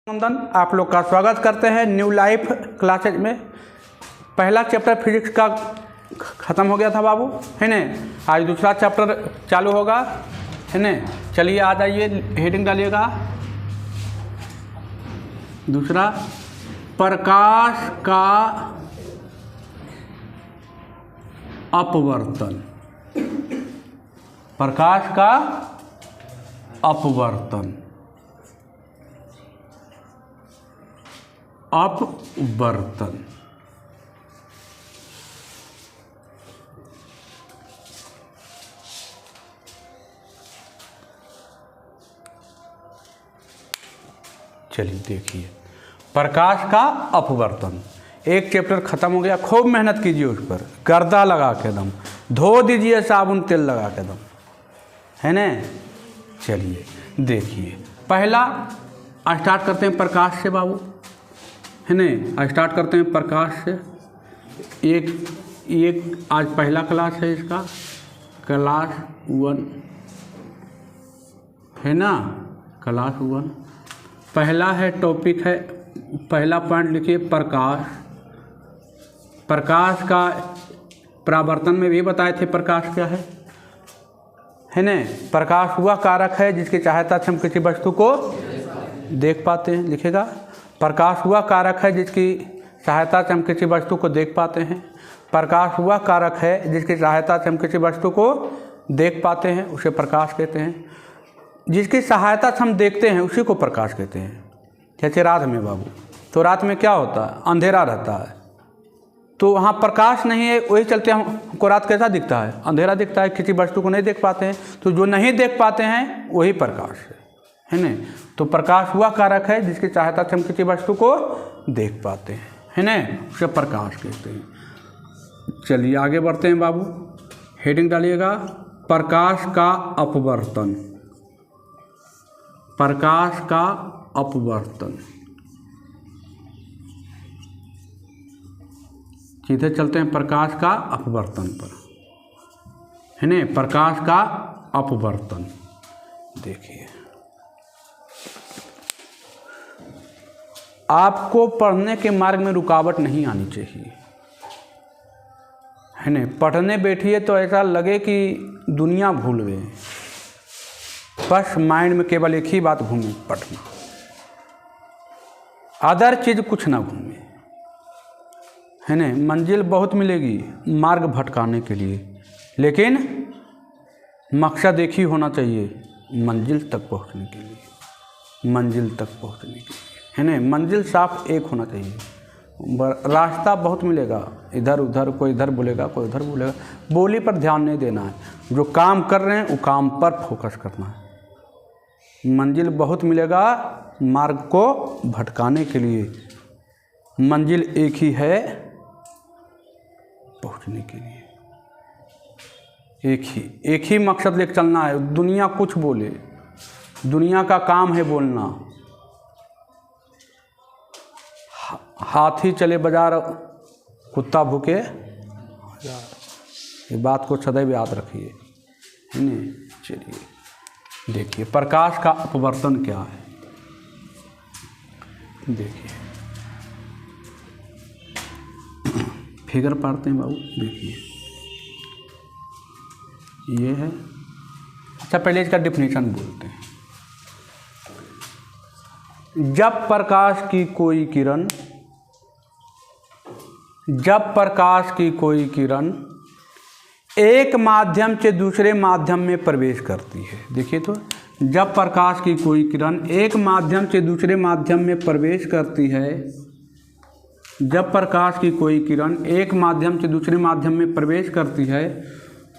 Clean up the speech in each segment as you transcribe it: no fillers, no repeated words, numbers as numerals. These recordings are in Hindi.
नंदन आप लोग का स्वागत करते हैं न्यू लाइफ क्लासेज में। पहला चैप्टर फिजिक्स का ख़त्म हो गया था बाबू, है न। आज दूसरा चैप्टर चालू होगा, है न। चलिए आ जाइए, हेडिंग डालिएगा। दूसरा, प्रकाश का अपवर्तन। प्रकाश का अपवर्तन, अपवर्तन। चलिए देखिए, प्रकाश का अपवर्तन एक चैप्टर खत्म हो गया। खूब मेहनत कीजिए उस पर, गर्दा लगा के दम, धो दीजिए साबुन तेल लगा के दम, है न। चलिए देखिए, पहला स्टार्ट करते हैं प्रकाश से बाबू, है न। स्टार्ट करते हैं प्रकाश से। एक आज पहला क्लास है इसका, क्लास 1, है ना, क्लास 1। पहला है टॉपिक है, पहला पॉइंट लिखिए प्रकाश। प्रकाश का परावर्तन में भी बताए थे प्रकाश क्या है न। प्रकाश वह कारक है जिसकी सहायता से हम किसी वस्तु को देख पाते हैं। लिखेगा, प्रकाश वह कारक है जिसकी सहायता से हम किसी वस्तु को देख पाते हैं। प्रकाश वह कारक है जिसकी सहायता से हम किसी वस्तु को देख पाते हैं, उसे प्रकाश कहते हैं। जिसकी सहायता से हम देखते हैं उसी को प्रकाश कहते हैं। जैसे रात में बाबू, तो रात में क्या होता है, अंधेरा रहता है, तो वहाँ प्रकाश नहीं है, वही चलते हमको रात कैसा दिखता है, अंधेरा दिखता है, किसी वस्तु को नहीं देख पाते हैं। तो जो नहीं देख पाते हैं वही प्रकाश है न। तो प्रकाश वह कारक है जिसकी सहायता से हम किसी वस्तु को देख पाते हैं, है न, उसे प्रकाश कहते हैं। चलिए आगे बढ़ते हैं बाबू, हेडिंग डालिएगा, प्रकाश का अपवर्तन। प्रकाश का अपवर्तन। सीधे चलते हैं प्रकाश का अपवर्तन पर, है न। प्रकाश का अपवर्तन देखिए, आपको पढ़ने के मार्ग में रुकावट नहीं आनी चाहिए, है न। पढ़ने बैठिए तो ऐसा लगे कि दुनिया भूल गए, बस माइंड में केवल एक ही बात घूमे, पढ़ना, अदर चीज़ कुछ ना घूमे, है न। मंजिल बहुत मिलेगी मार्ग भटकाने के लिए, लेकिन मकसद एक ही होना चाहिए, मंजिल तक पहुंचने के लिए, मंजिल तक पहुंचने के लिए, है न। मंजिल साफ एक होना चाहिए। रास्ता बहुत मिलेगा, इधर उधर, कोई इधर बोलेगा कोई उधर बोलेगा, बोली पर ध्यान नहीं देना है। जो काम कर रहे हैं वो काम पर फोकस करना है। मंजिल बहुत मिलेगा मार्ग को भटकाने के लिए, मंजिल एक ही है पहुंचने के लिए, एक ही मकसद लेकर चलना है। दुनिया कुछ बोले, दुनिया का काम है बोलना। हाथी चले बाजार, कुत्ता भूखे, ये बात को सदैव याद रखिए, है न। चलिए देखिए, प्रकाश का अपवर्तन क्या है, देखिए फिगर पढ़ते हैं बाबू। देखिए ये है, अच्छा पहले इसका डिफिनीशन बोलते हैं। जब प्रकाश की कोई किरण, जब प्रकाश की कोई किरण एक माध्यम से दूसरे माध्यम में प्रवेश करती है, देखिए तो, जब प्रकाश की कोई किरण एक माध्यम से दूसरे माध्यम में प्रवेश करती है, जब प्रकाश की कोई किरण एक माध्यम से दूसरे माध्यम में प्रवेश करती है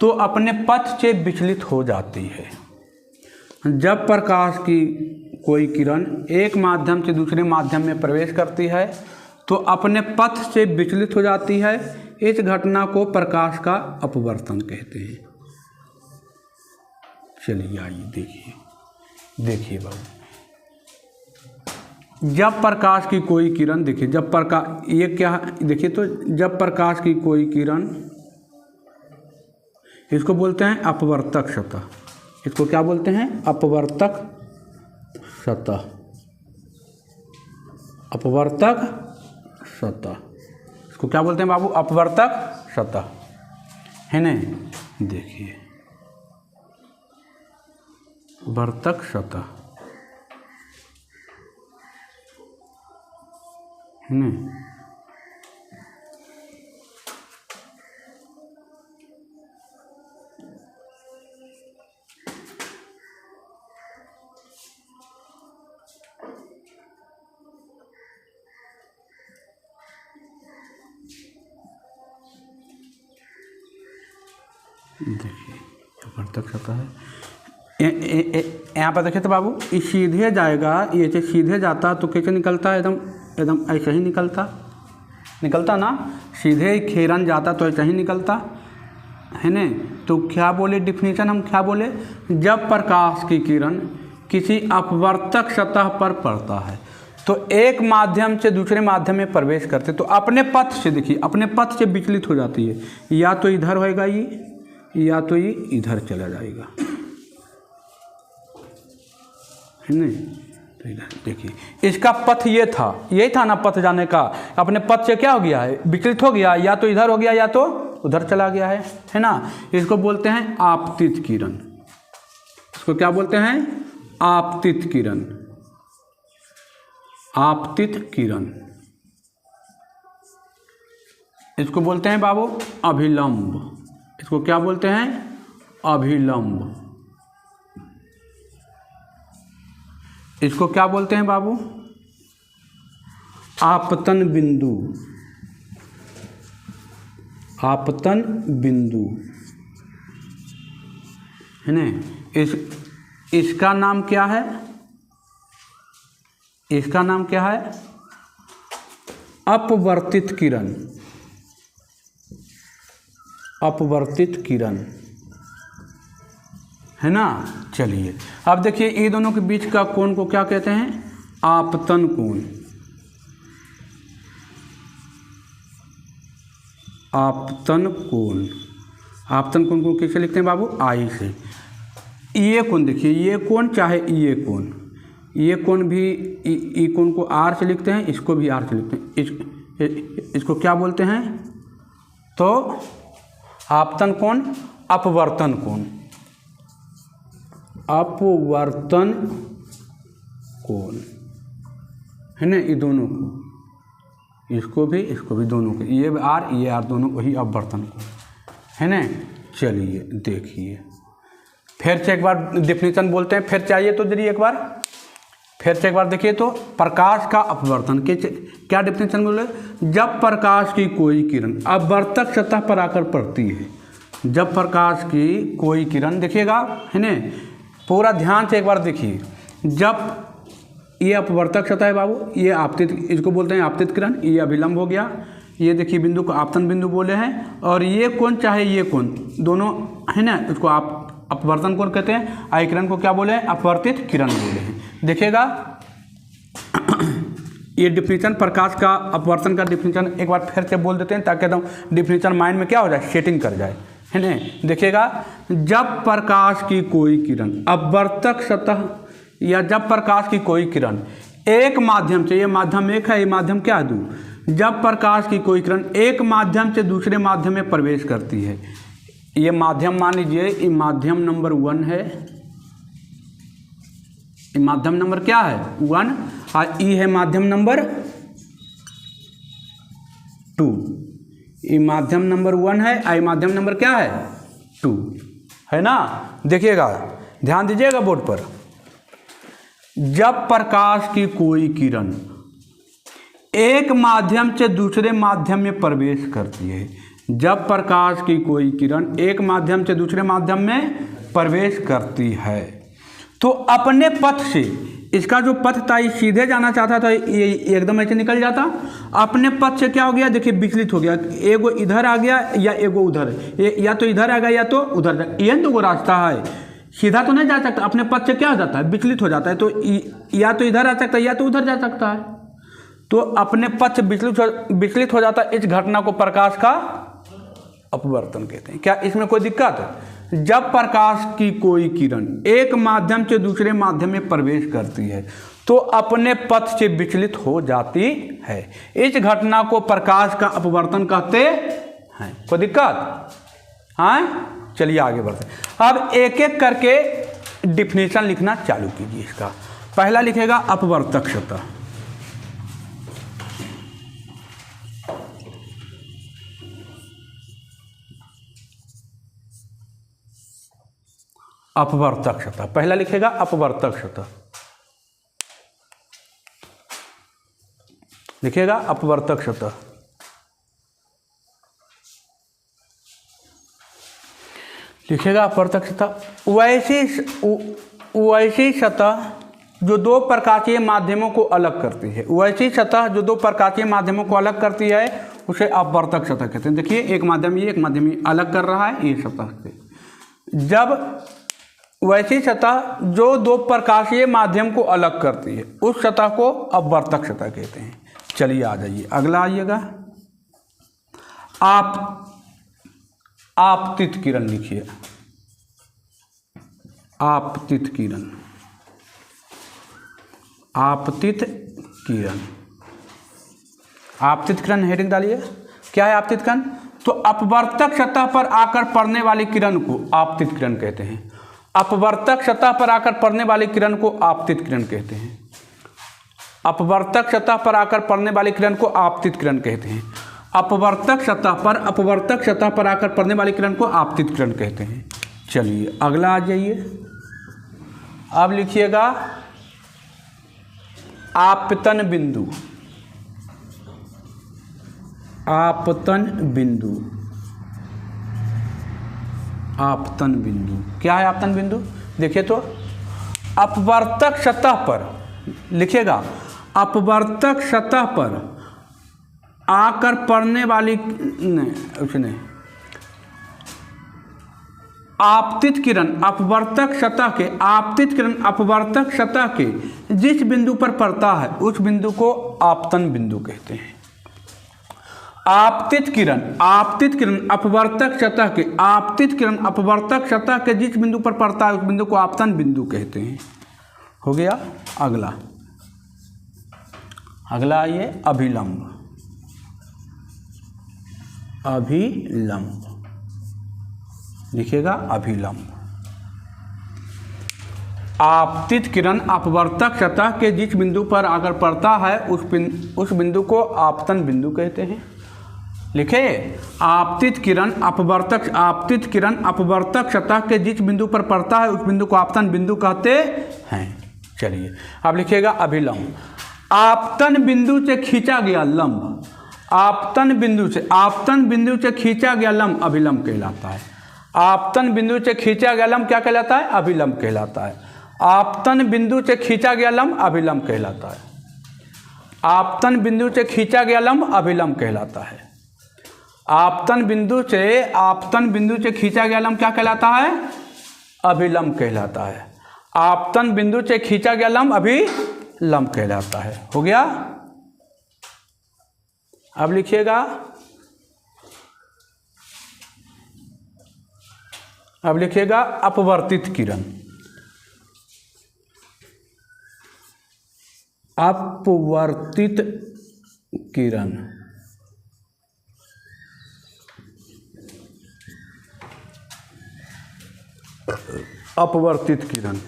तो अपने पथ से विचलित हो जाती है। जब प्रकाश की कोई किरण एक माध्यम से दूसरे माध्यम में प्रवेश करती है तो अपने पथ से विचलित हो जाती है। इस घटना को प्रकाश का अपवर्तन कहते हैं। चलिए आइए देखिए, देखिए बाबू, जब प्रकाश की कोई किरण, देखिए जब प्रकाश, ये क्या है देखिए तो, जब प्रकाश की कोई किरण, इसको बोलते हैं अपवर्तक सतह। इसको क्या बोलते हैं? अपवर्तक सतह। अपवर्तक सतह, इसको क्या बोलते हैं बाबू? अपवर्तक सतह, है ना? देखिए वर्तक सतह, है ना? देखिए वर्तक सतह है। यहाँ पर देखिए तो बाबू ये सीधे जाएगा, ये जो सीधे जाता तो कैसे निकलता? एकदम एकदम ऐसे ही निकलता ना, सीधे ही खेरन जाता तो ऐसे ही निकलता, है ना? तो क्या बोले डिफिनीशन हम क्या बोले? जब प्रकाश की किरण किसी अपवर्तक सतह पर पड़ता है तो एक माध्यम से दूसरे माध्यम में प्रवेश करते तो अपने पथ से, देखिए अपने पथ से विचलित हो जाती है, या तो इधर होएगा ये, या तो ये इधर चला जाएगा, है ना? तो इधर देखिए इसका पथ ये था, यही था ना पथ जाने का, अपने पथ से क्या हो गया है? विचलित हो गया, या तो इधर हो गया या तो उधर चला गया है ना? इसको बोलते हैं आपतित किरण। इसको क्या बोलते हैं? आपतित किरण, आपतित किरण। इसको बोलते हैं बाबू अभिलंब। इसको क्या बोलते हैं? अभिलंब। इसको क्या बोलते हैं बाबू? आपतन बिंदु, आपतन बिंदु, है ना? इसका नाम क्या है? इसका नाम क्या है? अपवर्तित किरण, अपवर्तित किरण, है ना? चलिए अब देखिए ये दोनों के बीच का कोण को क्या कहते हैं? आपतन कोण। आपतन कोण, आपतन कोण को कैसे लिखते हैं बाबू? आई से। ये कोण देखिए, ये कोण चाहे ये कोण, ये कोण भी ई कोण को आर से लिखते हैं, इसको भी आर से लिखते हैं। इसको क्या बोलते हैं? तो आपतन कोण, अपवर्तन कोण, अपवर्तन कोण, है ना? ये दोनों को, इसको भी दोनों को, ये आर दोनों को ही अपवर्तन कोण, है ना? चलिए देखिए फिर से एक बार डेफिनेशन बोलते हैं, फिर चाहिए तो जरिए एक बार फिर से एक बार देखिए तो प्रकाश का अपवर्तन के क्या डेफिनेशन बोले? जब प्रकाश की कोई किरण अपवर्तक सतह पर आकर पड़ती है, जब प्रकाश की कोई किरण, देखिएगा है ना, पूरा ध्यान से एक बार देखिए, जब ये अपवर्तक सतह है बाबू, ये आपतित, इसको बोलते हैं आपतित किरण, ये अभिलंब हो गया, ये देखिए बिंदु को आपतन बिंदु बोले हैं, और ये कोण चाहे ये कोण दोनों, है ना, इसको आप अपवर्तन कोण कहते हैं। आई किरण को क्या बोले हैं? अपवर्तित किरण बोले हैं। देखिएगा ये डिफिनीशन प्रकाश का अपवर्तन का डिफिनीशन एक बार फिर से बोल देते हैं ताकि एकदम डिफिनीशन माइंड में क्या हो जाए? सेटिंग कर जाए, है ना? देखिएगा जब प्रकाश की कोई किरण अपवर्तक सतह, या जब प्रकाश की कोई किरण एक माध्यम से, ये माध्यम एक है, ये माध्यम क्या है? दो। जब प्रकाश की कोई किरण एक माध्यम से दूसरे माध्यम में प्रवेश करती है, ये माध्यम मान लीजिए, ये माध्यम नंबर 1 है, ये माध्यम नंबर क्या है? 1, और ई है माध्यम नंबर 2। ये माध्यम नंबर 1 है, आई माध्यम नंबर क्या है? 2, है ना? देखिएगा ध्यान दीजिएगा बोर्ड पर। जब प्रकाश की कोई किरण एक माध्यम से दूसरे माध्यम में प्रवेश करती है, जब प्रकाश की कोई किरण एक माध्यम से दूसरे माध्यम में प्रवेश करती है तो अपने पथ से, इसका जो पथ था ये सीधे जाना चाहता था, ये एकदम ऐसे निकल जाता, अपने पथ से क्या हो गया? देखिए विचलित हो गया, एगो इधर आ गया या एगो उधर, या तो इधर आ गया या तो उधर, ये तो रास्ता है, सीधा तो नहीं जा सकता, अपने पथ से क्या हो जाता है? विचलित हो जाता है, तो या तो इधर आ सकता है या तो उधर जा सकता है, तो अपने पथ से विचलित हो जाता है। इस घटना को प्रकाश का अपवर्तन कहते हैं। क्या इसमें कोई दिक्कत है? जब प्रकाश की कोई किरण एक माध्यम से दूसरे माध्यम में प्रवेश करती है तो अपने पथ से विचलित हो जाती है। इस घटना को प्रकाश का अपवर्तन कहते हैं। कोई दिक्कत? हाँ, चलिए आगे बढ़ते हैं। अब एक एक करके डिफिनेशन लिखना चालू कीजिए इसका। पहला लिखेगा अपवर्तक सतह। अपवर्तक सतह, पहला लिखेगा अपवर्तक सतह, लिखेगा अपवर्तक सतह। लिखेगा अपवर्तक सतह वैसी सतह जो दो प्रकाशीय माध्यमों को अलग करती है। वैसी सतह जो दो प्रकाशीय माध्यमों को अलग करती है उसे अपवर्तक सतह कहते हैं। देखिए, एक माध्यम ये, एक माध्यम ये अलग कर रहा है, ये सतह से। जब वैसी सतह जो दो प्रकाशीय माध्यम को अलग करती है उस सतह को अपवर्तक सतह कहते हैं। चलिए आ जाइए, अगला आइएगा। आपतित किरण लिखिए। आपतित किरण, आपतित किरण, आपतित किरण हेडिंग डालिए। क्या है आपतित किरण? तो अपवर्तक सतह पर आकर पड़ने वाली किरण को आपतित किरण कहते हैं। अपवर्तक सतह पर आकर पड़ने वाली किरण को आपतित किरण कहते हैं। अपवर्तक सतह पर आकर पड़ने वाली किरण को आपतित किरण कहते हैं। अपवर्तक सतह पर आकर पड़ने वाली किरण को आपतित किरण कहते हैं। चलिए अगला आ जाइए। अब लिखिएगा आपतन बिंदु। आपतन बिंदु, आपतन बिंदु क्या है? आपतन बिंदु देखिए तो अपवर्तक सतह पर, लिखिएगा अपवर्तक सतह पर आकर पड़ने वाली उसने आपतित किरण अपवर्तक सतह के, आपतित किरण अपवर्तक सतह के जिस बिंदु पर पड़ता है उस बिंदु को आपतन बिंदु कहते हैं। आपतित किरण अपवर्तक सतह के, आपतित किरण अपवर्तक सतह के जिस बिंदु पर पड़ता है उस बिंदु को आपतन बिंदु कहते हैं। हो गया। अगला आइए अभिलंब। अभिलंब लिखिएगा अभिलंब। आपतित किरण अपवर्तक सतह के जिस बिंदु पर आकर पड़ता है उस बिंदु को आपतन बिंदु कहते हैं। लिखे आपतित किरण अपवर्तक सतह के जिस बिंदु पर पड़ता है उस बिंदु को आपतन बिंदु कहते हैं। चलिए अब लिखिएगा अभिलंब। आपतन बिंदु से खींचा गया लंब, आपतन बिंदु से खींचा गया लंब अभिलंब कहलाता है। आपतन बिंदु से खींचा गया लंब क्या कहलाता है? अभिलंब कहलाता है। आपतन बिंदु से खींचा गया लंब अभिलंब कहलाता है। आपतन बिंदु से खींचा गया लंब अभिलंब कहलाता है। आपतन बिंदु से खींचा गया लंब क्या कहलाता है? अभिलंब कहलाता है। आपतन बिंदु से खींचा गया लंब अभिलंब कहलाता है। हो गया। अब लिखिएगा, अपवर्तित किरण। अपवर्तित किरण, अपवर्तित किरण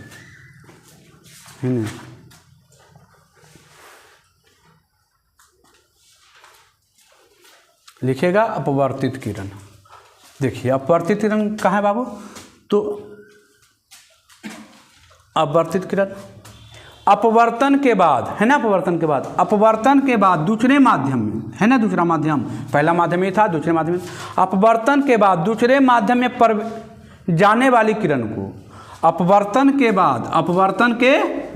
लिखिएगा अपवर्तित किरण। देखिए अपवर्तित किरण कहाँ है बाबू? तो अपवर्तित किरण अपवर्तन के बाद है ना, अपवर्तन के बाद दूसरे माध्यम में है ना, दूसरा माध्यम, पहला माध्यम ये था, दूसरे माध्यम में अपवर्तन के बाद दूसरे माध्यम में जाने वाली किरण को अपवर्तन के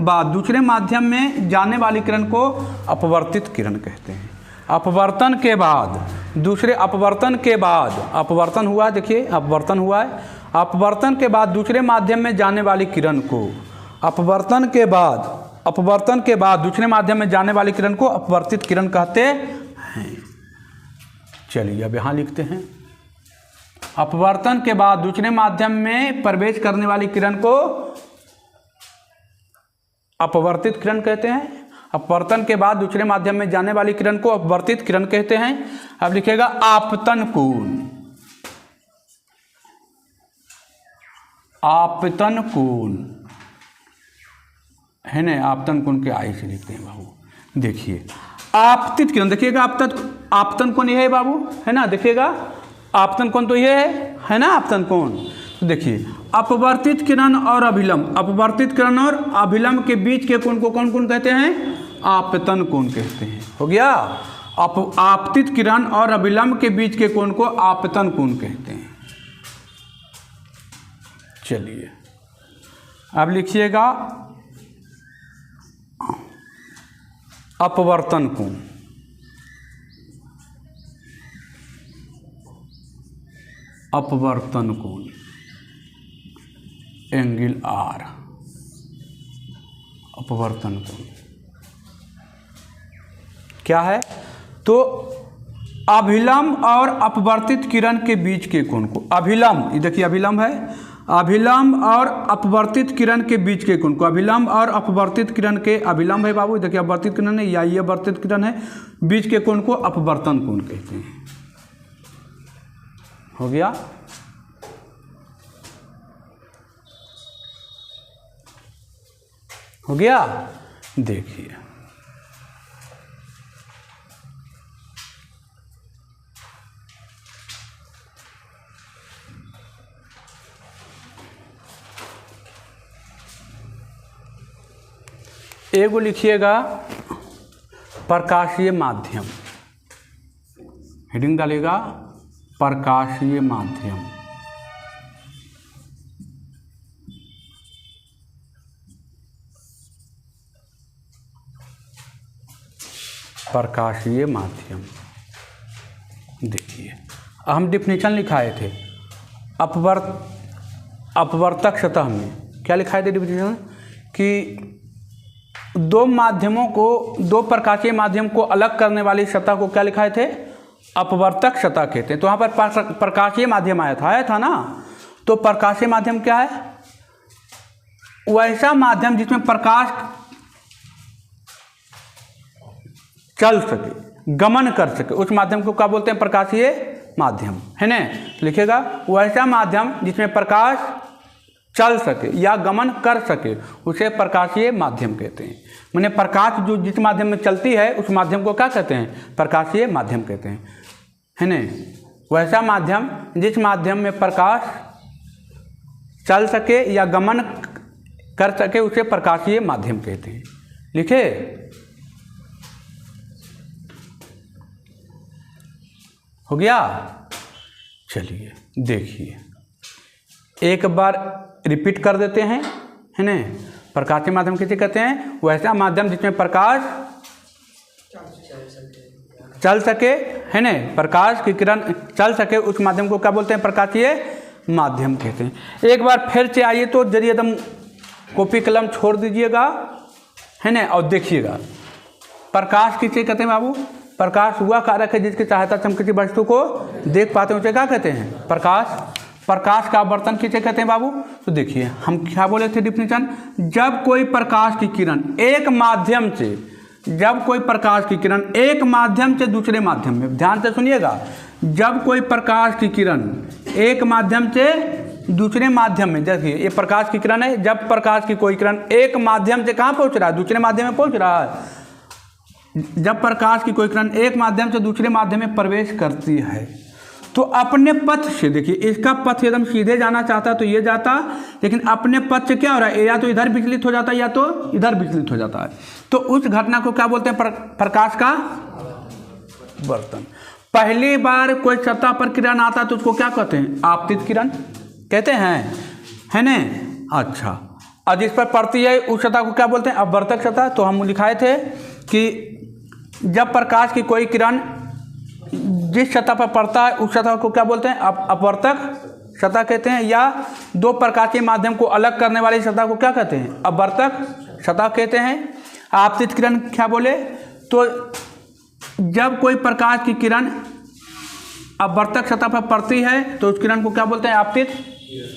बाद दूसरे माध्यम में जाने वाली किरण को अपवर्तित किरण कहते हैं। अपवर्तन के बाद अपवर्तन हुआ, देखिए अपवर्तन हुआ है। अपवर्तन के बाद दूसरे माध्यम में जाने वाली किरण को अपवर्तन के बाद दूसरे माध्यम में जाने वाली किरण को अपवर्तित किरण कहते हैं। चलिए अब यहाँ लिखते हैं, अपवर्तन के बाद दूसरे माध्यम में प्रवेश करने वाली किरण को अपवर्तित किरण कहते हैं। अपवर्तन के बाद दूसरे माध्यम में जाने वाली किरण को अपवर्तित किरण कहते हैं। अब लिखिएगा आपतन कोण। आपतन कोण है ना, आपतन कोण के आई से लिखते हैं बाबू। देखिए आपतित किरण, देखिएगा आपतन कोण यह है बाबू, है ना, देखिएगा आपतन कोण तो ये है ना आपतन कोण। तो देखिए अपवर्तित किरण और अभिलंब, अपवर्तित किरण और अभिलंब के बीच के कोण को कौन कोण कहते हैं? आपतन कोण कहते हैं। हो गया। आपतित किरण और अभिलंब के बीच के कोण को आपतन कोण कहते हैं। चलिए अब लिखिएगा अपवर्तन कोण। अपवर्तन कोण एंगल आर, अपवर्तन कोण क्या है? तो अभिलंब और अपवर्तित किरण के बीच के कोण को, अभिलंब, ये देखिए अभिलंब है, अभिलंब और अपवर्तित किरण के बीच के कोण को, अभिलंब और अपवर्तित किरण के, अभिलंब है बाबू, देखिए अपवर्तित किरण है या ये अपवर्तित किरण है, बीच के कोण को अपवर्तन कोण कहते हैं। हो गया। हो गया। देखिए एगो लिखिएगा प्रकाशीय माध्यम, हेडिंग डालेगा प्रकाशीय माध्यम। प्रकाशीय माध्यम देखिए हम डिफिनेशन लिखाए थे अपवर्तक सतह में। क्या लिखाए थे डिफिनेशन? कि दो माध्यमों को, दो प्रकाशीय माध्यम को अलग करने वाली सतह को क्या लिखाए थे? अपवर्तक सतह कहते हैं। तो वहाँ पर प्रकाशीय माध्यम आया था ना। तो प्रकाशीय माध्यम क्या है? वैसा माध्यम जिसमें प्रकाश चल सके, गमन कर सके, उस माध्यम को क्या बोलते हैं? प्रकाशीय माध्यम, है ना। लिखिएगा वैसा माध्यम जिसमें प्रकाश चल सके या गमन कर सके उसे प्रकाशीय माध्यम कहते हैं। माने प्रकाश जो जिस माध्यम में चलती है उस माध्यम को क्या कहते हैं? प्रकाशीय माध्यम कहते हैं, है ना। वैसा माध्यम जिस माध्यम में प्रकाश चल सके या गमन कर सके उसे प्रकाशीय माध्यम कहते हैं। लिखे? हो गया। चलिए देखिए एक बार रिपीट कर देते हैं, है ना। प्रकाशीय माध्यम किसे कहते हैं? वैसा माध्यम जिसमें प्रकाश चल सके, है ना, प्रकाश की किरण चल सके उस माध्यम को क्या बोलते हैं? प्रकाशीय माध्यम कहते हैं। एक बार फिर से आइए तो जरिए एकदम कॉपी कलम छोड़ दीजिएगा, है ना, और देखिएगा प्रकाश किसे कहते हैं बाबू? प्रकाश हुआ कारक है जिसकी सहायता से हम किसी वस्तु को देख पाते हैं, उसे क्या कहते हैं? प्रकाश। प्रकाश का आवर्तन किसे कहते हैं बाबू? तो देखिए हम क्या बोले थे डिफिनेशन? जब कोई प्रकाश की किरण एक माध्यम से, जब कोई प्रकाश की किरण एक माध्यम से दूसरे माध्यम में, ध्यान से सुनिएगा, जब कोई प्रकाश की किरण एक माध्यम से दूसरे माध्यम में, देखिए ये प्रकाश की किरण है, जब प्रकाश की कोई किरण एक माध्यम से कहाँ पहुँच रहा है? दूसरे माध्यम में पहुँच रहा है। जब प्रकाश की कोई किरण एक माध्यम से दूसरे माध्यम में प्रवेश करती है तो अपने पथ से, देखिए इसका पथ एकदम सीधे जाना चाहता है तो ये जाता, लेकिन अपने पथ से क्या हो रहा है? या तो इधर विचलित हो जाता है या तो इधर विचलित हो जाता है। तो उस घटना को क्या बोलते हैं? प्रकाश का वर्तन। पहली बार कोई सतह पर किरण आता है तो उसको क्या कहते हैं? आपतित किरण कहते हैं, है ना। अच्छा, और जिस पर पड़ती है उस सतह को क्या बोलते हैं? अपवर्तक सतह। तो हम लिखाए थे कि जब प्रकाश की कोई किरण जिस सतह पर पड़ता है उस सतह को क्या बोलते हैं? अपवर्तक सतह कहते हैं। या दो प्रकाशीय माध्यम को अलग करने वाली सतह को क्या कहते हैं? अपवर्तक सतह कहते हैं। आपतित किरण क्या बोले? तो जब कोई प्रकाश की किरण अपवर्तक सतह पर पड़ती है तो उस किरण को क्या बोलते हैं? आपतित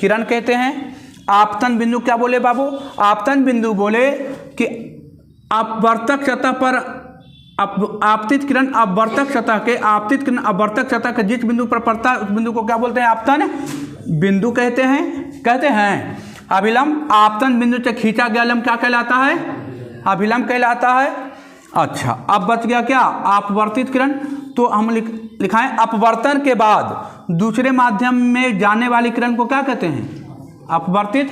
किरण कहते हैं। आपतन बिंदु क्या बोले बाबू? आपतन बिंदु बोले कि अपवर्तक सतह पर आपतित किरण अपवर्तक सतह के आपतित किरण अपवर्तक सतह के जिस बिंदु पर पड़ता है उस बिंदु को क्या बोलते हैं? आपतन बिंदु कहते हैं। अभिलंब आपतन बिंदु से खींचा गया लंब क्या कहलाता है? अभिलंब कहलाता है। अच्छा, अब बच गया क्या? अपवर्तित किरण। तो हम लिखाएं अपवर्तन के बाद दूसरे माध्यम में जाने वाली किरण को क्या कहते हैं? अपवर्तित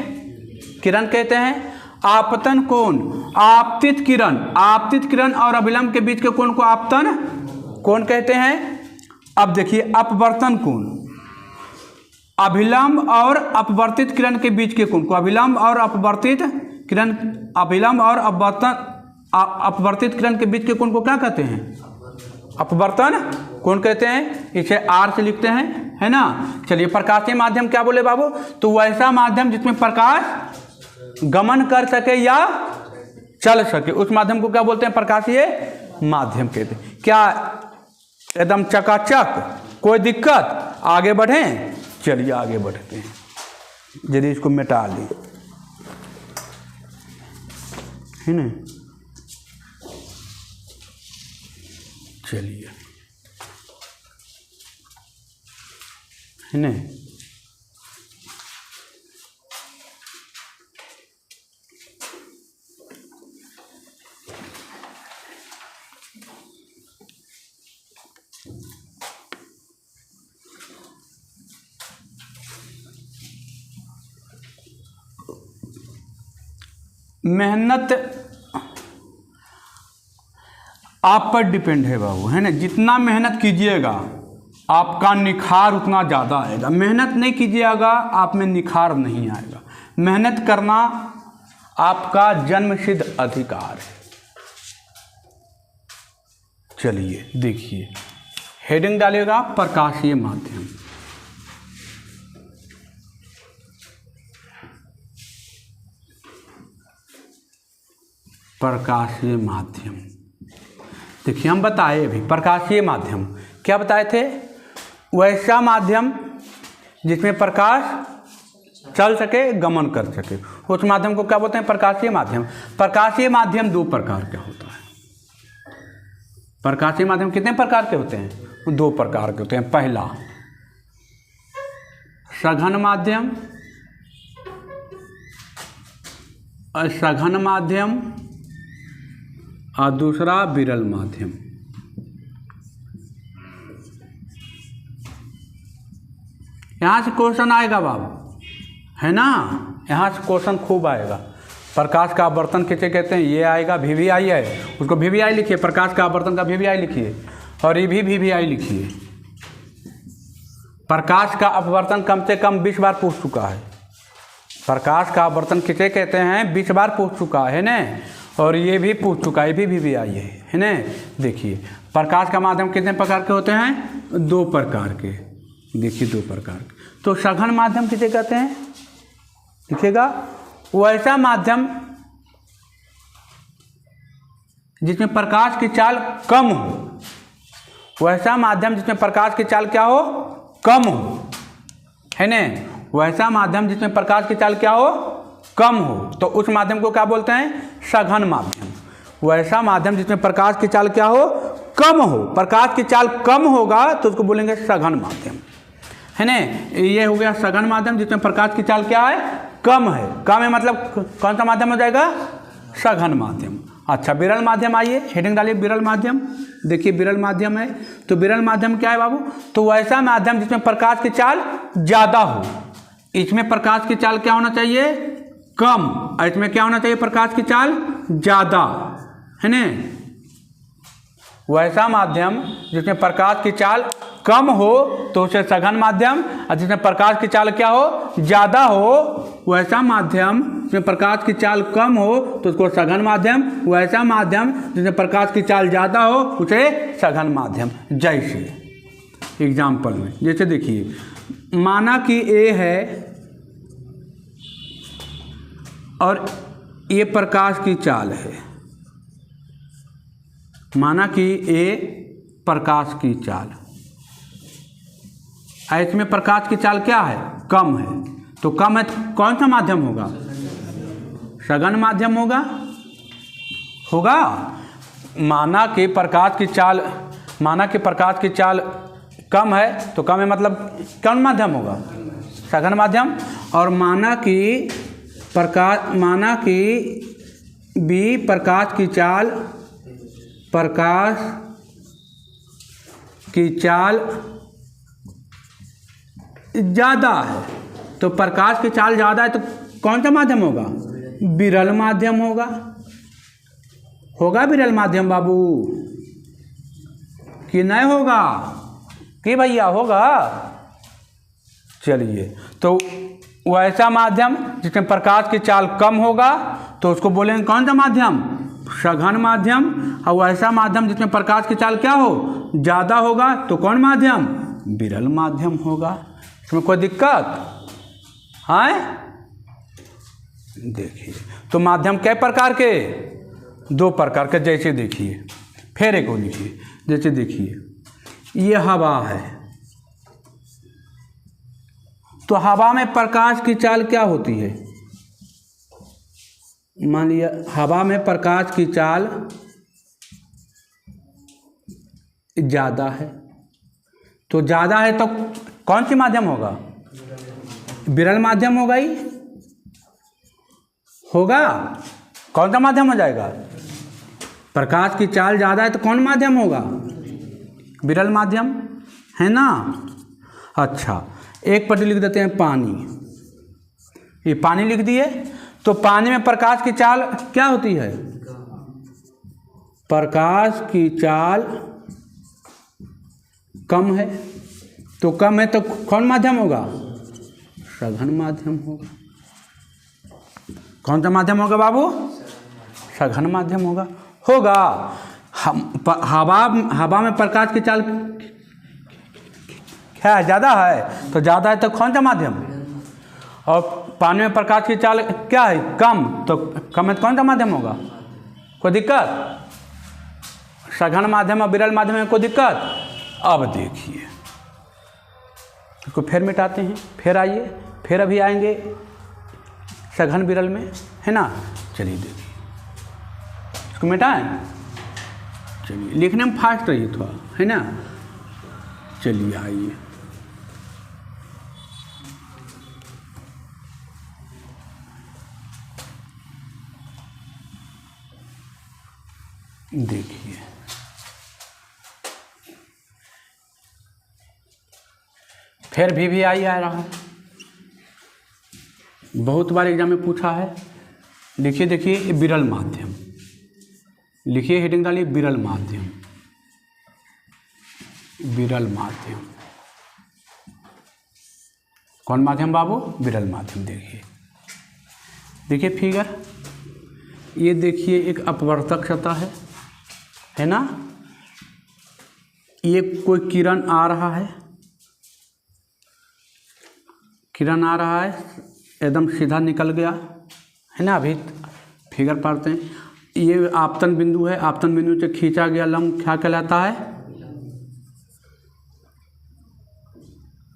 किरण कहते हैं। आपतन कोण, आपतित किरण और अभिलंब के बीच के कोण को आपतन कोण कहते हैं। अब देखिए अपवर्तन कोण, अभिलंब और अपवर्तित किरण के बीच के कोण को अभिलंब और अपवर्तित किरण के बीच के कोण को क्या कहते हैं? अपवर्तन कोण कहते हैं। इसे आर से लिखते हैं, है ना। चलिए, प्रकाशीय माध्यम क्या बोले बाबू? तो वैसा माध्यम जिसमें प्रकाश गमन कर सके या चल सके, उस माध्यम को क्या बोलते हैं? प्रकाशीय माध्यम कहते हैं। क्या एकदम चकाचक, कोई दिक्कत? आगे बढ़ें? चलिए आगे बढ़ते हैं। यदि इसको मिटा ली, है ना। चलिए, है ना। मेहनत आप पर डिपेंड है बाबू, है ना। जितना मेहनत कीजिएगा आपका निखार उतना ज़्यादा आएगा। मेहनत नहीं कीजिएगा आप में निखार नहीं आएगा। मेहनत करना आपका जन्मसिद्ध अधिकार है। चलिए देखिए, हेडिंग डालिएगा प्रकाशीय माध्यम। प्रकाशीय माध्यम, देखिए हम बताए अभी प्रकाशीय माध्यम क्या बताए थे? वैसा माध्यम जिसमें प्रकाश चल सके, गमन कर सके, उस माध्यम को क्या बोलते हैं? प्रकाशीय माध्यम। प्रकाशीय माध्यम दो प्रकार का होता है। प्रकाशीय माध्यम कितने प्रकार के होते हैं? दो प्रकार के होते हैं। पहला सघन माध्यम, सघन माध्यम, और दूसरा विरल माध्यम। यहाँ से क्वेश्चन आएगा बाबू, है ना। यहाँ से क्वेश्चन खूब आएगा। प्रकाश का आवर्तन किसे कहते हैं? ये आएगा VVI है, उसको VVI लिखिए। प्रकाश का आवर्तन का VVI लिखिए, और ये भी VVI लिखिए। प्रकाश का अपवर्तन कम से कम 20 बार पूछ चुका है। प्रकाश का आवर्तन किसे कहते हैं? 20 बार पूछ चुका है ना। और ये भी पूछ चुका है, ये भी VVI है ना। देखिए, प्रकाश का माध्यम कितने प्रकार के होते हैं? दो प्रकार के। देखिए, दो प्रकार के। तो सघन माध्यम किसे कहते हैं? लिखिएगा, वैसा माध्यम जिसमें प्रकाश की चाल कम हो। वैसा माध्यम जिसमें प्रकाश की चाल क्या हो? कम हो, है ना। वैसा माध्यम जिसमें प्रकाश की चाल क्या हो? कम हो, तो उस माध्यम को क्या बोलते हैं? सघन माध्यम। वैसा माध्यम जिसमें प्रकाश की चाल क्या हो? कम हो। प्रकाश की चाल कम होगा तो उसको बोलेंगे सघन माध्यम, है ना। ये हो गया सघन माध्यम जिसमें प्रकाश की चाल क्या है? कम है। कम है मतलब कौन सा माध्यम हो जाएगा? सघन माध्यम। अच्छा, विरल माध्यम, आइए हेडिंग डालिए विरल माध्यम। देखिए, विरल माध्यम है तो विरल माध्यम क्या है बाबू? तो वैसा माध्यम जिसमें प्रकाश की चाल ज़्यादा हो। इसमें प्रकाश की चाल क्या होना चाहिए? कम, और इसमें क्या होना चाहिए? प्रकाश की चाल ज़्यादा, है ना। वैसा माध्यम जिसमें प्रकाश की चाल कम हो तो उसे सघन माध्यम, और जिसमें प्रकाश की चाल क्या हो? ज़्यादा हो। वैसा माध्यम जिसमें प्रकाश की चाल कम हो तो उसको सघन माध्यम। वैसा माध्यम जिसमें प्रकाश की चाल ज़्यादा हो उसे सघन माध्यम। जैसे एग्जाम्पल में, जैसे देखिए, माना कि A है और ये प्रकाश की चाल है। माना कि A प्रकाश की चाल, इसमें प्रकाश की चाल क्या है? कम है। तो कम है तो कौन सा माध्यम होगा? सघन माध्यम होगा, होगा। माना कि प्रकाश की चाल कम है, तो कम है मतलब कौन माध्यम होगा? सघन माध्यम। और माना कि बी प्रकाश की चाल ज़्यादा है, तो प्रकाश की चाल ज़्यादा है तो कौन सा माध्यम होगा? विरल माध्यम होगा। होगा विरल माध्यम बाबू कि नहीं होगा? कि भैया होगा? चलिए, तो वैसा माध्यम जिसमें प्रकाश की चाल कम होगा तो उसको बोलेंगे कौन सा माध्यम? सघन माध्यम। और वैसा माध्यम जिसमें प्रकाश की चाल क्या हो? ज़्यादा होगा, तो कौन माध्यम? विरल माध्यम होगा। इसमें कोई दिक्कत है? देखिए, तो माध्यम कै प्रकार के? 2 प्रकार के। जैसे देखिए, फेरे को लिखिए। जैसे देखिए, ये हवा है, तो हवा में प्रकाश की चाल क्या होती है? मान लिया हवा में प्रकाश की चाल ज़्यादा है, तो ज़्यादा है तो कौन सी माध्यम होगा? विरल माध्यम होगा ही। होगा? कौन सा माध्यम हो जाएगा? प्रकाश की चाल ज़्यादा है तो कौन माध्यम होगा? विरल माध्यम, है ना? अच्छा, एक पट्टी लिख देते हैं पानी। ये पानी लिख दिए, तो पानी में प्रकाश की चाल क्या होती है? प्रकाश की चाल कम है, तो कम है तो कौन माध्यम होगा? सघन माध्यम होगा। कौन सा माध्यम होगा बाबू? सघन माध्यम होगा। हवा में प्रकाश की चाल क्या है? ज़्यादा है, तो ज़्यादा है तो कौन सा माध्यम? और पानी में प्रकाश की चाल क्या है? कम, तो कम है तो कौन सा माध्यम होगा? कोई दिक्कत? सघन माध्यम और विरल माध्यम में कोई दिक्कत? अब देखिए, इसको फिर मिटाते हैं। फिर आइए, फिर अभी आएंगे सघन विरल में, है ना? चलिए देखिए, इसको मिटाएं। चलिए, लिखने में फास्ट रहिए थोड़ा, है ना? चलिए आइए, देखिए, फिर भी आ रहा है। बहुत बार एग्जाम में पूछा है। लिखिए, देखिए, विरल माध्यम लिखिए, हेडिंग डालिए विरल माध्यम। विरल माध्यम कौन माध्यम बाबू? विरल माध्यम। देखिए फिगर, ये देखिए एक अपवर्तक सतह है ना? ये कोई किरण आ रहा है, एकदम सीधा निकल गया, है ना? अभी फिगर पढ़ते हैं। ये आपतन बिंदु है, आपतन बिंदु से खींचा गया लंब क्या कहलाता है?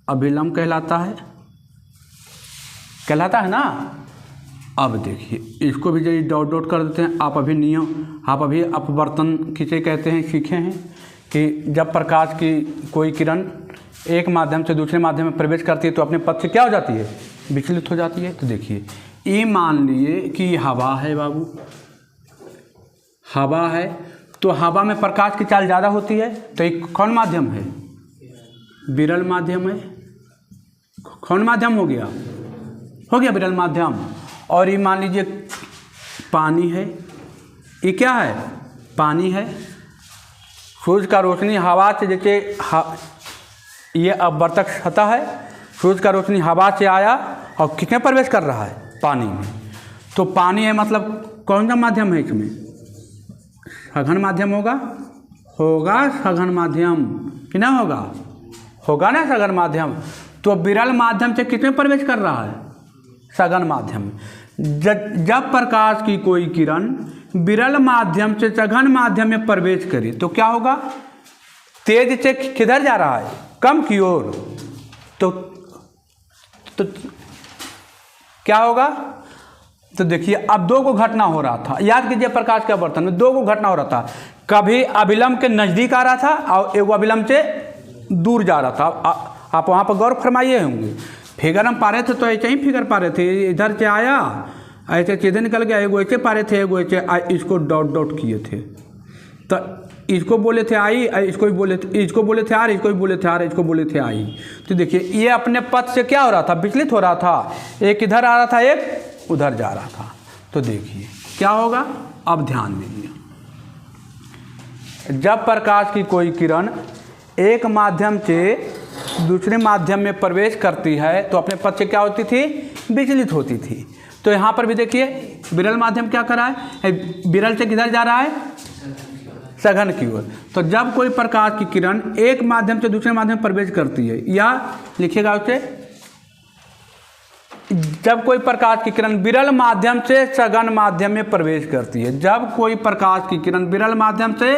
अभिलंब कहलाता है ना? अब देखिए, इसको भी जब डॉट डॉट कर देते हैं। आप अभी अपवर्तन किसे कहते हैं सीखे हैं कि जब प्रकाश की कोई किरण एक माध्यम से दूसरे माध्यम में प्रवेश करती है तो अपने पथ से क्या हो जाती है? विचलित हो जाती है। तो देखिए, ये मान लिए कि हवा है बाबू, हवा है, तो हवा में प्रकाश की चाल ज़्यादा होती है, तो ये कौन माध्यम है? विरल माध्यम है। कौन माध्यम हो गया विरल माध्यम। और ये मान लीजिए पानी है, ये क्या है? पानी है। सूर्य का रोशनी हवा से, जैसे ये अपवर्तक सतह है, सूर्य का रोशनी हवा से आया और किसमें प्रवेश कर रहा है? पानी में। तो पानी है मतलब कौन सा माध्यम है? इसमें सघन माध्यम होगा सघन माध्यम कि ना होगा ना सघन माध्यम। तो विरल माध्यम से किसमें प्रवेश कर रहा है? सघन माध्यम। जब प्रकाश की कोई किरण विरल माध्यम से सघन माध्यम में प्रवेश करे तो क्या होगा? तेज से किधर जा रहा है? कम की ओर। तो क्या होगा? तो देखिए अब दो को घटना हो रहा था, याद कीजिए प्रकाश के आवर्तन में दो को घटना हो रहा था, कभी अभिलंब के नज़दीक आ रहा था और एक अभिलंब से दूर जा रहा था। आप वहाँ पर गौर फरमाइए होंगे, फिगर हम पा रहे थे तो ऐसे ही फिगर पा रहे थे, इधर से आया ऐसे सीधे निकल गया, एगो ऐसे पा रहे थे, एगो ऐसे, इसको डॉट डॉट किए थे, तो इसको बोले थे आई, इसको भी बोले थे, इसको बोले थे आर, इसको भी बोले थे आर, इसको बोले थे आई। तो देखिए ये अपने पथ से क्या हो रहा था, विचलित हो रहा था, एक इधर आ रहा था एक उधर जा रहा था। तो देखिए क्या होगा, अब ध्यान दीजिए, जब प्रकाश की कोई किरण एक माध्यम से दूसरे माध्यम में प्रवेश करती है तो अपने पथ से क्या होती थी, विचलित होती थी। तो यहाँ पर भी देखिए विरल माध्यम क्या कर रहा है, विरल से किधर जा रहा है, सघन की ओर। तो जब कोई प्रकाश की किरण एक माध्यम से दूसरे माध्यम में प्रवेश करती है, या लिखिएगा उसे, जब कोई प्रकाश की किरण विरल माध्यम से सघन माध्यम में प्रवेश करती है, जब कोई प्रकाश की किरण विरल माध्यम से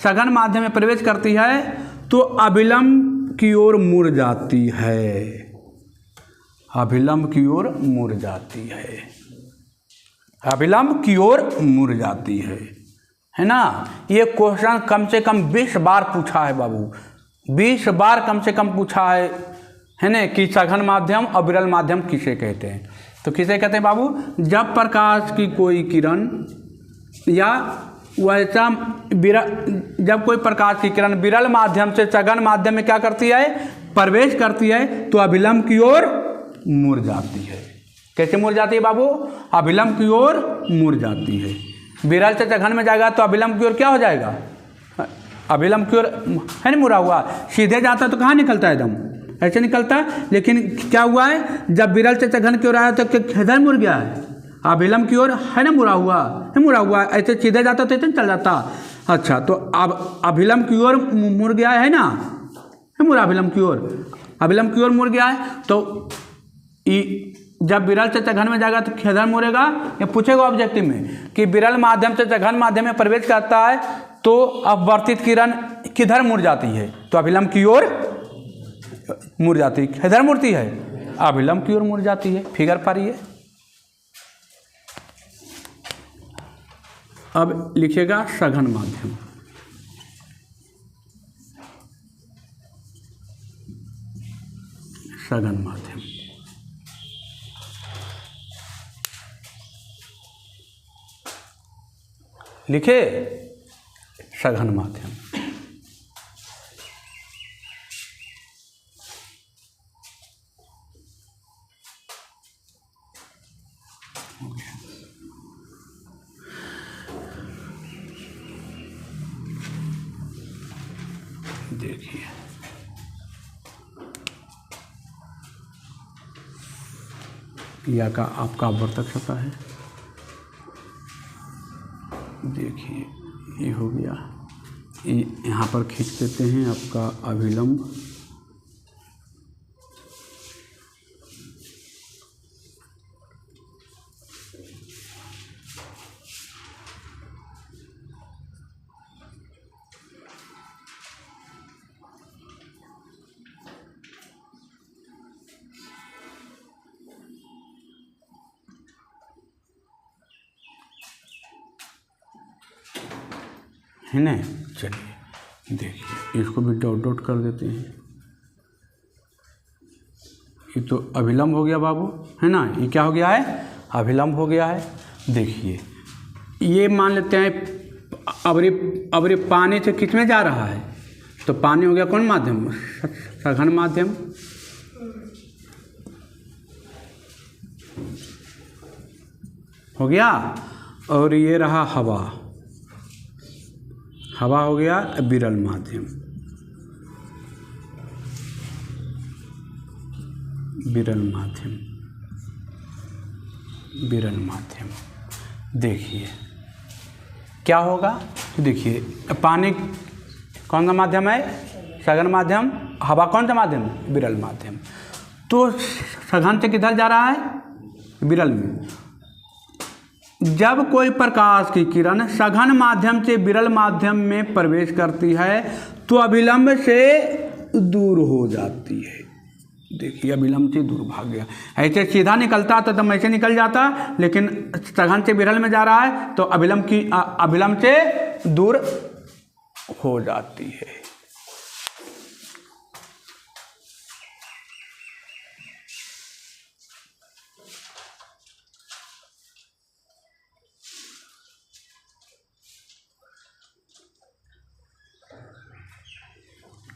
सघन माध्यम में प्रवेश करती है तो अभिलंब की ओर मुड़ जाती है, अभिलंब की ओर मुड़ जाती है, अभिलंब की ओर मुड़ जाती है ना। ये क्वेश्चन कम से कम 20 बार पूछा है बाबू, 20 बार कम से कम पूछा है ना, कि सघन माध्यम और विरल माध्यम किसे कहते हैं। तो किसे कहते हैं बाबू, जब प्रकाश की कोई किरण या वैसा जब कोई प्रकाश की किरण विरल माध्यम से सघन माध्यम में क्या करती है, प्रवेश करती है, तो अभिलंब की ओर मुड़ जाती है। कैसे मुड़ जाती है बाबू, अभिलंब की ओर मुड़ जाती है। विरल से सघन में जाएगा तो अभिलंब की ओर क्या हो जाएगा, अभिलंब की ओर है ना मुड़ा हुआ, सीधे जाता तो कहाँ निकलता है, एकदम ऐसे निकलता है। लेकिन क्या हुआ है, जब विरल से सघन की ओर आया तो किधर मुड़ गया है, अभिलंब की ओर है ना मुड़ा हुआ है, मुड़ा हुआ ऐसे सीधे जाता तो इतने चल जाता। अच्छा, तो अब अभिलंब की ओर मुड़ गया है ना, है मुड़ा अभिलंब की ओर, अभिलंब की ओर मुड़ गया है। तो जब विरल से सघन में जाएगा तो किधर मुड़ेगा, ये पूछेगा ऑब्जेक्टिव में कि विरल माध्यम से सघन माध्यम में प्रवेश करता है तो अपवर्तित किरण किधर मुड़ जाती है, तो अभिलंब की ओर मुड़ जाती है। किधर मुड़ती है, अभिलंब की ओर मुड़ जाती है। फिगर पढ़िए, अब लिखिएगा सघन माध्यम, सघन माध्यम, लिखे सघन माध्यम। देखिए यह का आपका आवर्तक सतह है, देखिए ये हो गया, यहाँ पर खींच देते हैं आपका अभिलंब, है ना। चलिए देखिए इसको भी डॉट डॉट कर देते हैं, ये तो अभिलंब हो गया बाबू, है ना, ये क्या हो गया है, अभिलंब हो गया है। देखिए ये मान लेते हैं अब ये पानी से किस में जा रहा है, तो पानी हो गया कौन माध्यम, सघन माध्यम, हो गया। और ये रहा हवा, हवा हो गया विरल माध्यम, विरल माध्यम, विरल माध्यम। देखिए क्या होगा, देखिए पानी कौन सा माध्यम है, सघन माध्यम, हवा कौन सा माध्यम, विरल माध्यम। तो सघन से किधर जा रहा है, विरल में। जब कोई प्रकाश की किरण सघन माध्यम से विरल माध्यम में प्रवेश करती है तो अभिलंब से दूर हो जाती है, देखिए अभिलंब से दूर भाग गया। ऐसे सीधा निकलता तो ऐसे निकल जाता, लेकिन सघन से विरल में जा रहा है तो अभिलंब से दूर हो जाती है।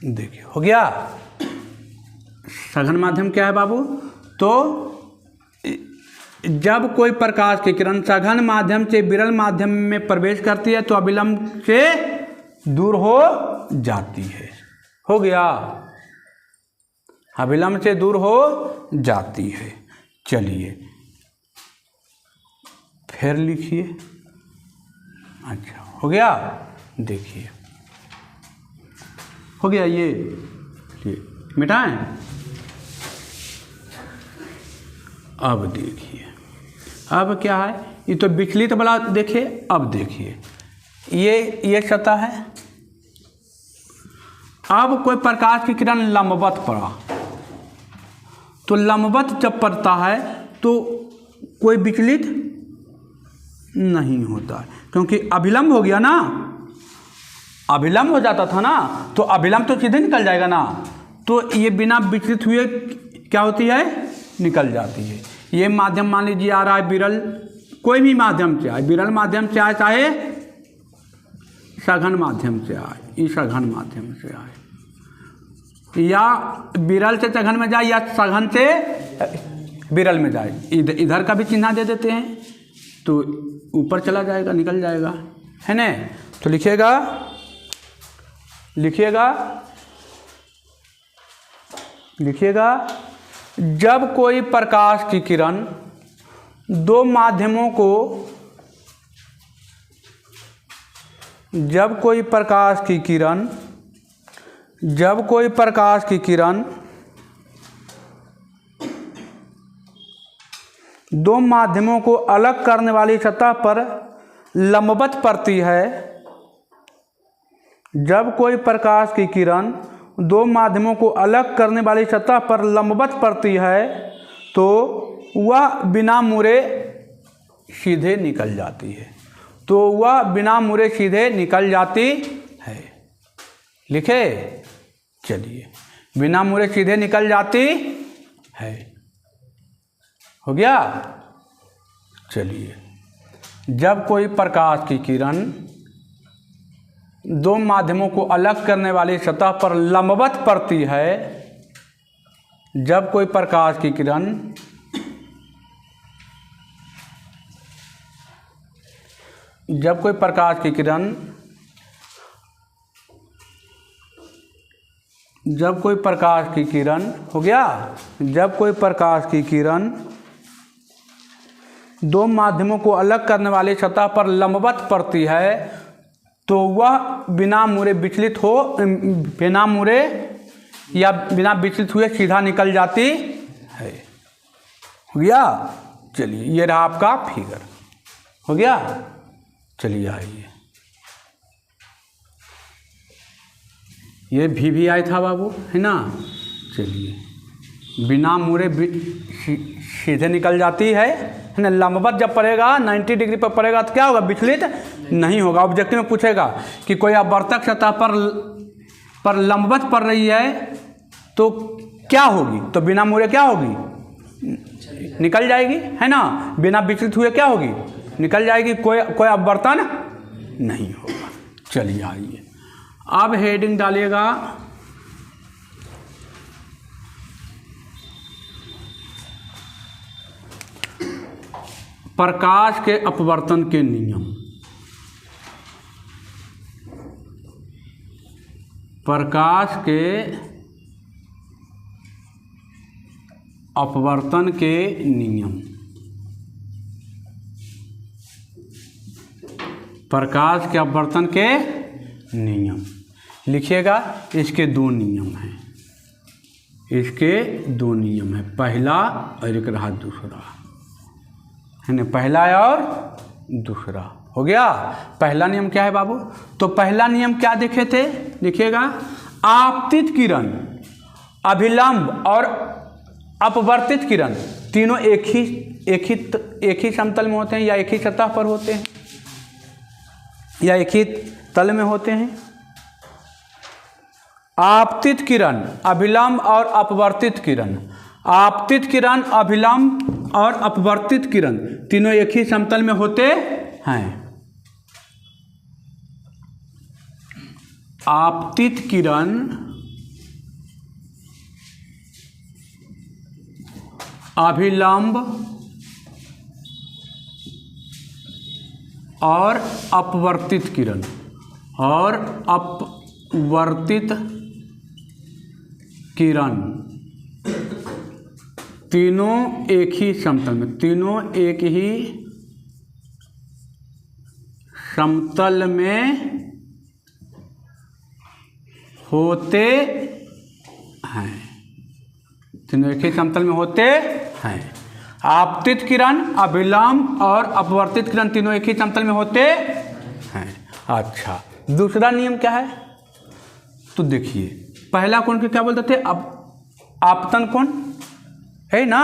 देखिए हो गया। सघन माध्यम क्या है बाबू? तो जब कोई प्रकाश की किरण सघन माध्यम से विरल माध्यम में प्रवेश करती है तो अभिलंब से दूर हो जाती है। हो गया, अभिलंब से दूर हो जाती है। चलिए फिर लिखिए। अच्छा हो गया, देखिए हो गया। ये मिटाएं। अब देखिए, अब क्या है? ये तो विचलित वाला देखिए। अब देखिए ये सतह है। अब कोई प्रकाश की किरण लंबवत पड़ा, तो लंबवत जब पड़ता है तो कोई विचलित नहीं होता है, क्योंकि अभिलंब हो गया ना। अभिलंब हो जाता था ना, तो अभिलंब तो सीधे निकल जाएगा ना, तो ये बिना विचलित हुए क्या होती है? निकल जाती है। ये माध्यम मान लीजिए आ रहा है विरल, कोई भी माध्यम से आए, विरल माध्यम से आए चाहे सघन माध्यम से आए, ये सघन माध्यम से आए, या विरल से सघन में जाए या सघन से विरल में जाए। इधर का भी चिन्ह दे देते हैं तो ऊपर चला जाएगा, निकल जाएगा, है ना। तो लिखिएगा जब कोई प्रकाश की किरण दो माध्यमों को दो माध्यमों को अलग करने वाली सतह पर लंबवत पड़ती है। जब कोई प्रकाश की किरण दो माध्यमों को अलग करने वाली सतह पर लंबवत पड़ती है तो वह बिना मुड़े सीधे निकल जाती है। लिखे? चलिए, बिना मुड़े सीधे निकल जाती है। हो गया। चलिए, जब कोई प्रकाश की किरण दो माध्यमों को अलग करने वाली सतह पर लंबवत पड़ती है, जब कोई प्रकाश की किरण हो गया। जब कोई प्रकाश की किरण दो माध्यमों को अलग करने वाली सतह पर लंबवत पड़ती है तो वह बिना मुड़े या बिना विचलित हुए सीधा निकल जाती है। हो गया। चलिए, ये रहा आपका फिगर। हो गया। चलिए आइए, ये भी आया था बाबू, है ना। चलिए, बिना मुड़े सीधे निकल जाती है ना। लंबवत जब पड़ेगा 90 डिग्री पर पड़ेगा तो क्या होगा? विचलित नहीं होगा। ऑब्जेक्टिव में पूछेगा कि कोई आवर्तक सतह पर लंबवत पड़ रही है तो क्या होगी? तो बिना मुड़े क्या होगी? निकल जाएगी, है ना। बिना विचलित हुए क्या होगी? निकल जाएगी। कोई अपवर्तन नहीं होगा। चलिए आइए, अब हेडिंग डालिएगा प्रकाश के अपवर्तन के नियम। प्रकाश के अपवर्तन के नियम। प्रकाश के अपवर्तन के नियम लिखिएगा। इसके दो नियम हैं। पहला और एक रहा दूसरा, है ना। पहला और दूसरा। हो गया। पहला नियम क्या है बाबू? तो पहला नियम क्या देखे थे? लिखिएगा, आपतित किरण अभिलंब और अपवर्तित किरण, तीनों एक ही समतल में होते हैं या एक ही सतह पर होते हैं या एक ही तल में होते हैं। आपतित किरण, अभिलंब और अपवर्तित किरण, आपतित किरण, अभिलंब और अपवर्तित किरण तीनों एक ही समतल में होते हैं। आपतित किरण, अभिलंब और अपवर्तित किरण, और अपवर्तित किरण तीनों एक ही समतल में, तीनों एक ही समतल में होते हैं, तीनों एक ही समतल में होते हैं। आपतित किरण, अभिलंब और अपवर्तित किरण तीनों एक ही समतल में होते हैं। अच्छा, दूसरा नियम क्या है? तो देखिए, पहला कोण को क्या बोलते थे? आपतन कोण है ना,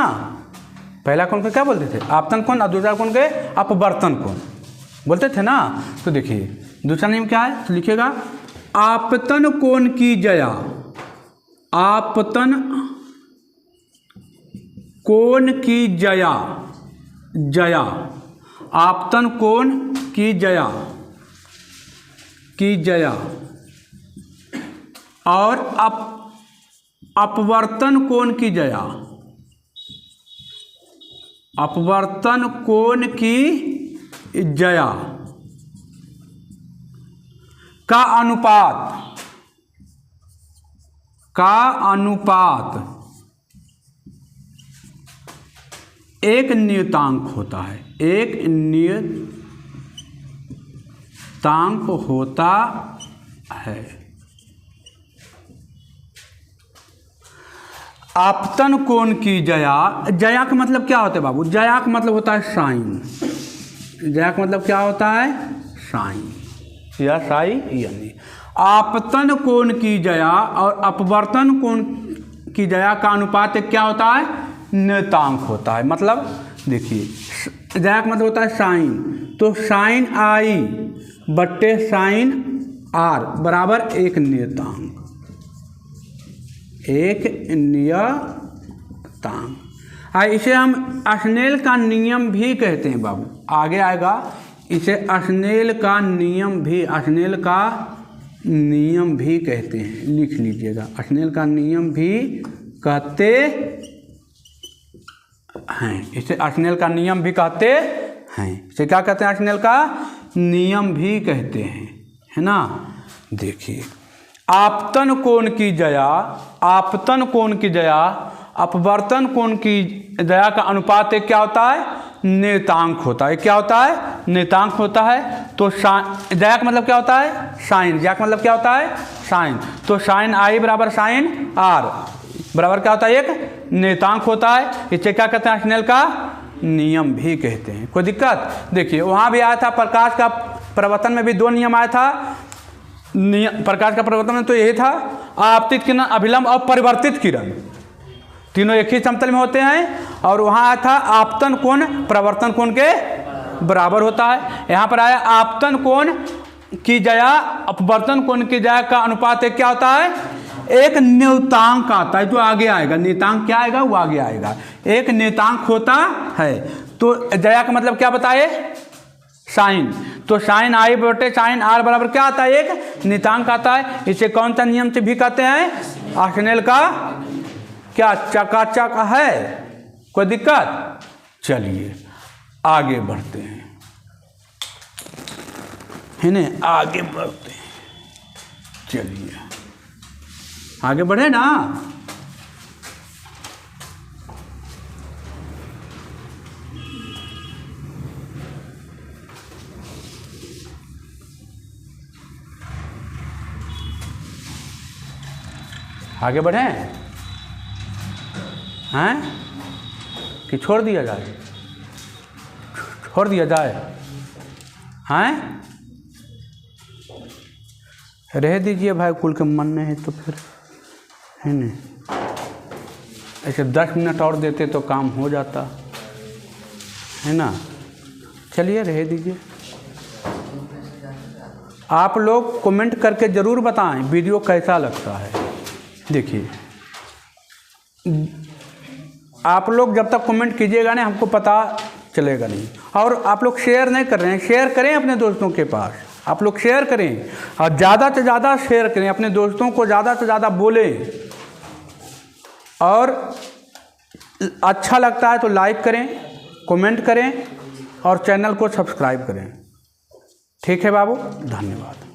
पहला कोण को क्या बोलते थे? आपतन कोण, और दूसरा कोण के अपवर्तन कोण बोलते थे ना। तो देखिए दूसरा नियम क्या है, तो लिखिएगा आपतन कोण की जया, आपतन कोण की जया, जया, आपतन कोण की जया, की जया, और अपवर्तन कोण की जया, अपवर्तन कोण की जया का अनुपात, का अनुपात एक नियतांक होता है, एक नियतांक होता है। आपतन कोण की जया, जया का मतलब क्या होता है बाबू? जया का मतलब होता है साइन, जया का मतलब क्या होता है? साइन या साई यानी। आपतन कोण की जया और अपवर्तन कोण की जया का अनुपात क्या होता है? नियतांक होता है। मतलब देखिए, जया का मतलब होता है साइन, तो साइन आई बट्टे साइन आर बराबर एक नियतांक, एक नियतांक। इसे हम स्नेल का नियम भी कहते हैं बाबू, आगे आएगा। इसे स्नेल का नियम भी, स्नेल का नियम भी कहते हैं, लिख लीजिएगा। स्नेल का नियम भी कहते हैं, इसे स्नेल का नियम भी कहते हैं। इसे क्या कहते हैं? स्नेल का नियम भी कहते हैं, है ना। देखिए, आपतन कोण की जया, आपतन कोण की जया अपवर्तन कोण की जया का अनुपात एक क्या होता है? नियतांक होता है। क्या होता है? नियतांक होता है। तो जया का मतलब क्या होता है? साइन। जया का मतलब क्या होता है? साइन। तो साइन आई बराबर साइन आर बराबर क्या होता है? एक नियतांक होता है। इसे क्या कहते हैं? स्नेल का नियम भी कहते हैं। कोई दिक्कत? देखिए, वहाँ भी आया था प्रकाश का प्रवर्तन में भी दो नियम आया था। प्रकाश का प्रवर्तन में तो यही था, आपतित किरण, अभिलंब और परिवर्तित किरण तीनों एक ही समतल में होते हैं। और वहाँ आया था आपतन कोण प्रवर्तन कोण के बराबर होता है। यहाँ पर आया आपतन कोण की जया अपवर्तन कोण की जया का अनुपात एक क्या होता है? एक नियतांक आता है, जो आगे आएगा। नियतांक क्या आएगा? वो आगे आएगा। एक नियतांक होता है। तो जया का मतलब क्या बताए? साइन। तो साइन आई बटे साइन आर बराबर क्या आता है? एक नियतांक आता है। इसे कौन सा नियम से भी कहते हैं? स्नेल का क्या चकाचक है। कोई दिक्कत? चलिए आगे बढ़ते हैं, है ना, आगे बढ़ते हैं। चलिए आगे बढ़े ना। आगे बढ़े हैं कि छोड़ दिया जाए? छोड़ दिया जाए हैं? रह दीजिए भाई, कुल के मन नहीं है तो फिर, है नहीं। ऐसे 10 मिनट और देते तो काम हो जाता है ना। चलिए रह दीजिए। आप लोग कमेंट करके ज़रूर बताएं वीडियो कैसा लगता है। देखिए आप लोग जब तक कमेंट कीजिएगा ना हमको पता चलेगा नहीं। और आप लोग शेयर नहीं कर रहे हैं, शेयर करें अपने दोस्तों के पास। आप लोग शेयर करें और ज़्यादा से ज़्यादा शेयर करें, अपने दोस्तों को ज़्यादा से ज़्यादा बोलें। और अच्छा लगता है तो लाइक करें, कमेंट करें और चैनल को सब्सक्राइब करें। ठीक है बाबू, धन्यवाद।